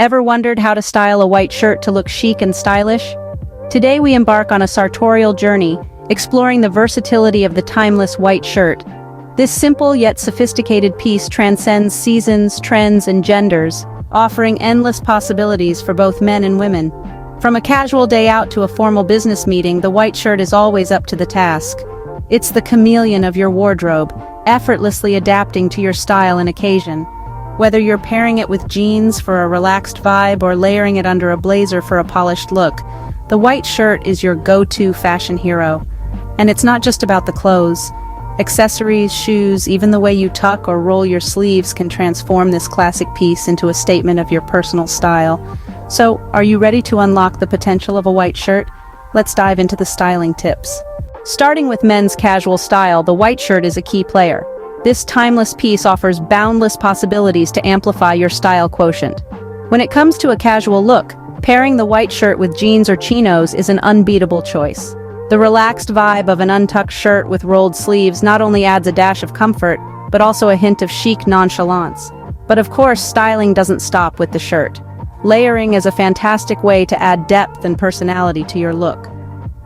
Ever wondered how to style a white shirt to look chic and stylish? Today we embark on a sartorial journey, exploring the versatility of the timeless white shirt. This simple yet sophisticated piece transcends seasons, trends, and genders, offering endless possibilities for both men and women. From a casual day out to a formal business meeting, the white shirt is always up to the task. It's the chameleon of your wardrobe, effortlessly adapting to your style and occasion. Whether you're pairing it with jeans for a relaxed vibe or layering it under a blazer for a polished look, the white shirt is your go-to fashion hero. And it's not just about the clothes. Accessories, shoes, even the way you tuck or roll your sleeves can transform this classic piece into a statement of your personal style. So, are you ready to unlock the potential of a white shirt? Let's dive into the styling tips. Starting with men's casual style, the white shirt is a key player. This timeless piece offers boundless possibilities to amplify your style quotient. When it comes to a casual look, pairing the white shirt with jeans or chinos is an unbeatable choice. The relaxed vibe of an untucked shirt with rolled sleeves not only adds a dash of comfort, but also a hint of chic nonchalance. But of course, styling doesn't stop with the shirt. Layering is a fantastic way to add depth and personality to your look.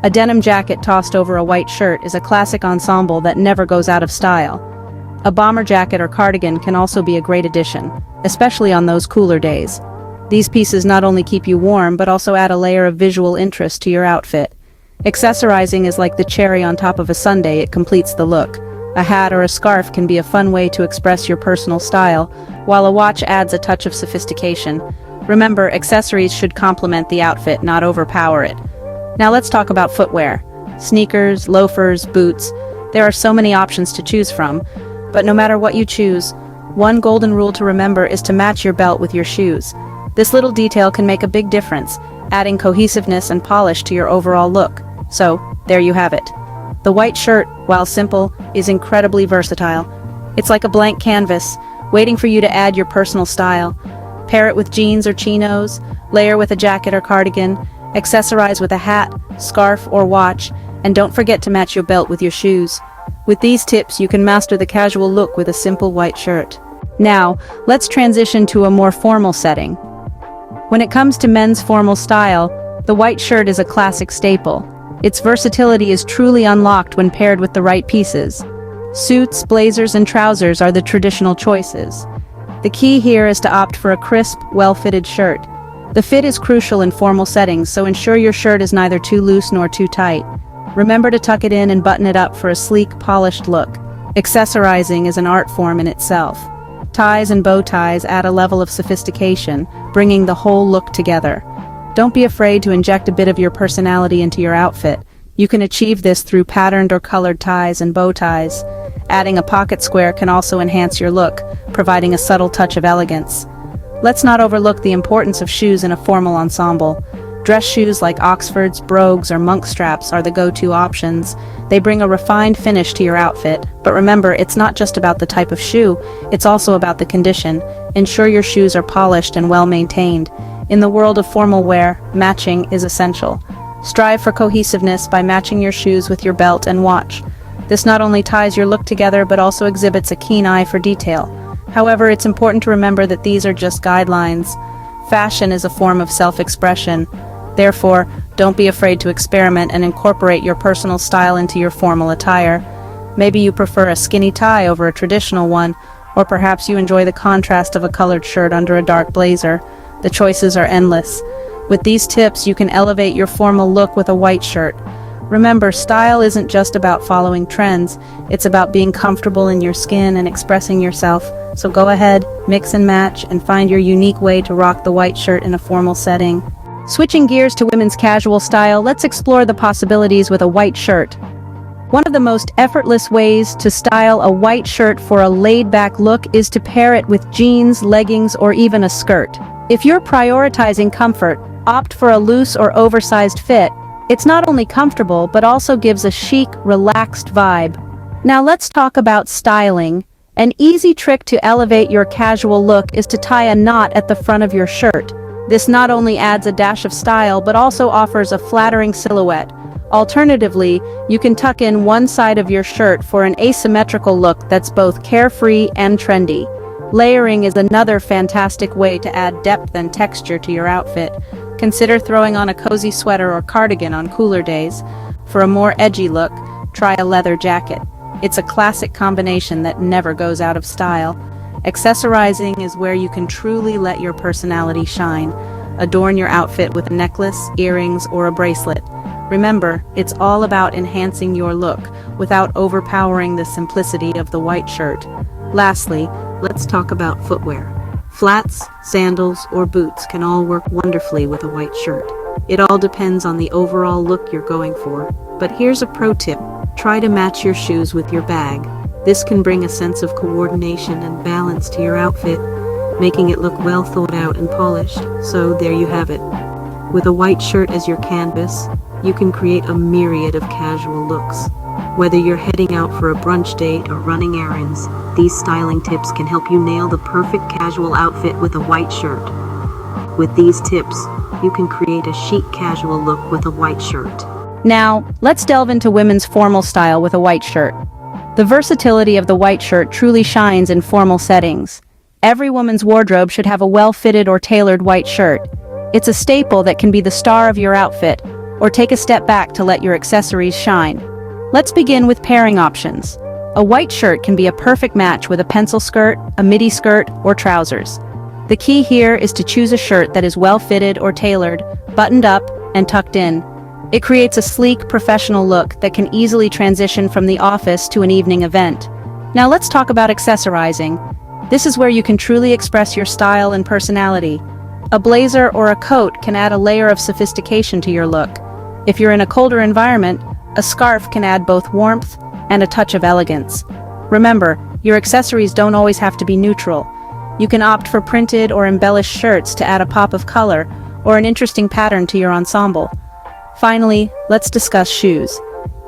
A denim jacket tossed over a white shirt is a classic ensemble that never goes out of style. A bomber jacket or cardigan can also be a great addition, especially on those cooler days. These pieces not only keep you warm, but also add a layer of visual interest to your outfit. Accessorizing is like the cherry on top of a sundae, it completes the look. A hat or a scarf can be a fun way to express your personal style, while a watch adds a touch of sophistication. Remember, accessories should complement the outfit, not overpower it. Now let's talk about footwear. Sneakers, loafers, boots. There are so many options to choose from. But no matter what you choose, one golden rule to remember is to match your belt with your shoes. This little detail can make a big difference, adding cohesiveness and polish to your overall look. So, there you have it. The white shirt, while simple, is incredibly versatile. It's like a blank canvas, waiting for you to add your personal style. Pair it with jeans or chinos, layer with a jacket or cardigan, accessorize with a hat, scarf, or watch, and don't forget to match your belt with your shoes. With these tips, you can master the casual look with a simple white shirt. Now, let's transition to a more formal setting. When it comes to men's formal style, the white shirt is a classic staple. Its versatility is truly unlocked when paired with the right pieces. Suits, blazers, and trousers are the traditional choices. The key here is to opt for a crisp, well-fitted shirt. The fit is crucial in formal settings, so ensure your shirt is neither too loose nor too tight. Remember to tuck it in and button it up for a sleek, polished look. Accessorizing is an art form in itself. Ties and bow ties add a level of sophistication, bringing the whole look together. Don't be afraid to inject a bit of your personality into your outfit. You can achieve this through patterned or colored ties and bow ties. Adding a pocket square can also enhance your look, providing a subtle touch of elegance. Let's not overlook the importance of shoes in a formal ensemble. Dress shoes like Oxfords, brogues, or monk straps are the go-to options. They bring a refined finish to your outfit. But remember, it's not just about the type of shoe, it's also about the condition. Ensure your shoes are polished and well-maintained. In the world of formal wear, matching is essential. Strive for cohesiveness by matching your shoes with your belt and watch. This not only ties your look together, but also exhibits a keen eye for detail. However, it's important to remember that these are just guidelines. Fashion is a form of self-expression. Therefore, don't be afraid to experiment and incorporate your personal style into your formal attire. Maybe you prefer a skinny tie over a traditional one, or perhaps you enjoy the contrast of a colored shirt under a dark blazer. The choices are endless. With these tips, you can elevate your formal look with a white shirt. Remember, style isn't just about following trends, it's about being comfortable in your skin and expressing yourself. So go ahead, mix and match, and find your unique way to rock the white shirt in a formal setting. Switching gears to women's casual style, let's explore the possibilities with a white shirt. One of the most effortless ways to style a white shirt for a laid-back look is to pair it with jeans, leggings, or even a skirt. If you're prioritizing comfort, opt for a loose or oversized fit. It's not only comfortable, but also gives a chic, relaxed vibe. Now let's talk about styling. An easy trick to elevate your casual look is to tie a knot at the front of your shirt. This not only adds a dash of style, but also offers a flattering silhouette. Alternatively, you can tuck in one side of your shirt for an asymmetrical look that's both carefree and trendy. Layering is another fantastic way to add depth and texture to your outfit. Consider throwing on a cozy sweater or cardigan on cooler days. For a more edgy look, try a leather jacket. It's a classic combination that never goes out of style. Accessorizing is where you can truly let your personality shine. Adorn your outfit with a necklace, earrings, or a bracelet. Remember, it's all about enhancing your look without overpowering the simplicity of the white shirt. Lastly, let's talk about footwear. Flats, sandals, or boots can all work wonderfully with a white shirt. It all depends on the overall look you're going for. But here's a pro tip. Try to match your shoes with your bag. This can bring a sense of coordination and balance to your outfit, making it look well thought out and polished. So there you have it. With a white shirt as your canvas, you can create a myriad of casual looks. Whether you're heading out for a brunch date or running errands, these styling tips can help you nail the perfect casual outfit with a white shirt. With these tips, you can create a chic casual look with a white shirt. Now, let's delve into women's formal style with a white shirt. The versatility of the white shirt truly shines in formal settings. Every woman's wardrobe should have a well-fitted or tailored white shirt. It's a staple that can be the star of your outfit, or take a step back to let your accessories shine. Let's begin with pairing options. A white shirt can be a perfect match with a pencil skirt, a midi skirt, or trousers. The key here is to choose a shirt that is well-fitted or tailored, buttoned up, and tucked in. It creates a sleek, professional look that can easily transition from the office to an evening event. Now let's talk about accessorizing. This is where you can truly express your style and personality. A blazer or a coat can add a layer of sophistication to your look. If you're in a colder environment, a scarf can add both warmth and a touch of elegance. Remember, your accessories don't always have to be neutral. You can opt for printed or embellished shirts to add a pop of color or an interesting pattern to your ensemble. Finally, let's discuss shoes.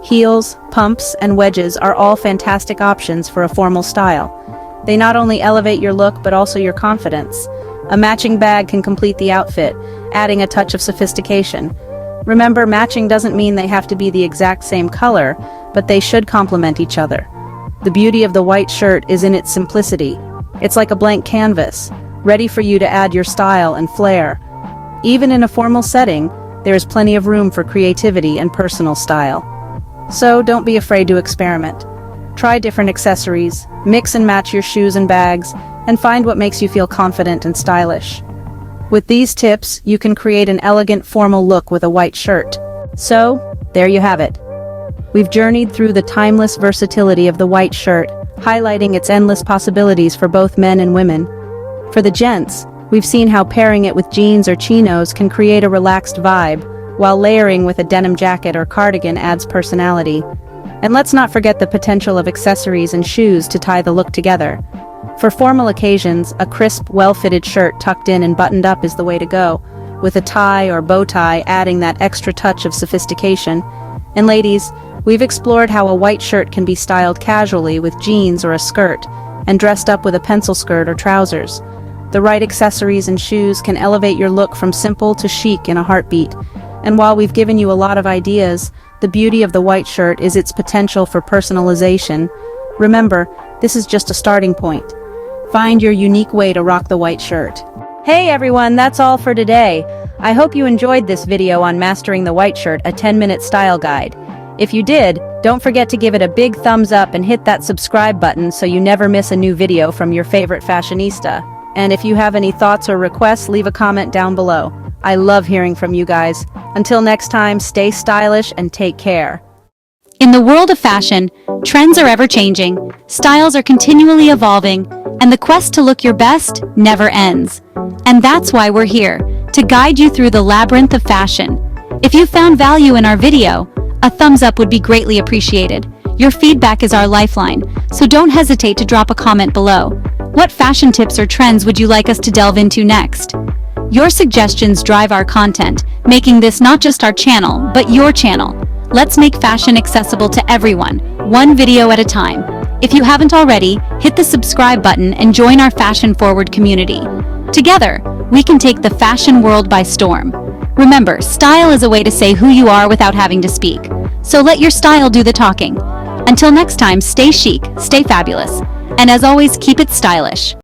Heels, pumps, and wedges are all fantastic options for a formal style. They not only elevate your look but also your confidence. A matching bag can complete the outfit, adding a touch of sophistication. Remember, matching doesn't mean they have to be the exact same color, but they should complement each other. The beauty of the white shirt is in its simplicity. It's like a blank canvas, ready for you to add your style and flair. Even in a formal setting, there is plenty of room for creativity and personal style. So don't be afraid to experiment. Try different accessories, mix and match your shoes and bags, and find what makes you feel confident and stylish. With these tips, you can create an elegant formal look with a white shirt. So, there you have it. We've journeyed through the timeless versatility of the white shirt, highlighting its endless possibilities for both men and women. For the gents, we've seen how pairing it with jeans or chinos can create a relaxed vibe, while layering with a denim jacket or cardigan adds personality. And let's not forget the potential of accessories and shoes to tie the look together. For formal occasions, a crisp, well-fitted shirt tucked in and buttoned up is the way to go, with a tie or bow tie adding that extra touch of sophistication. And ladies, we've explored how a white shirt can be styled casually with jeans or a skirt, and dressed up with a pencil skirt or trousers. The right accessories and shoes can elevate your look from simple to chic in a heartbeat. And while we've given you a lot of ideas, the beauty of the white shirt is its potential for personalization. Remember, this is just a starting point. Find your unique way to rock the white shirt. Hey everyone, that's all for today. I hope you enjoyed this video on mastering the white shirt, a 10-minute style guide. If you did, don't forget to give it a big thumbs up and hit that subscribe button so you never miss a new video from your favorite fashionista. And if you have any thoughts or requests, leave a comment down below. I love hearing from you guys. Until next time, stay stylish and take care. In the world of fashion, trends are ever-changing, styles are continually evolving, and the quest to look your best never ends. And that's why we're here, to guide you through the labyrinth of fashion. If you found value in our video, a thumbs up would be greatly appreciated. Your feedback is our lifeline, so don't hesitate to drop a comment below. What fashion tips or trends would you like us to delve into next? Your suggestions drive our content, making this not just our channel, but your channel. Let's make fashion accessible to everyone, one video at a time. If you haven't already, hit the subscribe button and join our fashion-forward community. Together, we can take the fashion world by storm. Remember, style is a way to say who you are without having to speak. So let your style do the talking. Until next time, stay chic, stay fabulous, and as always, keep it stylish.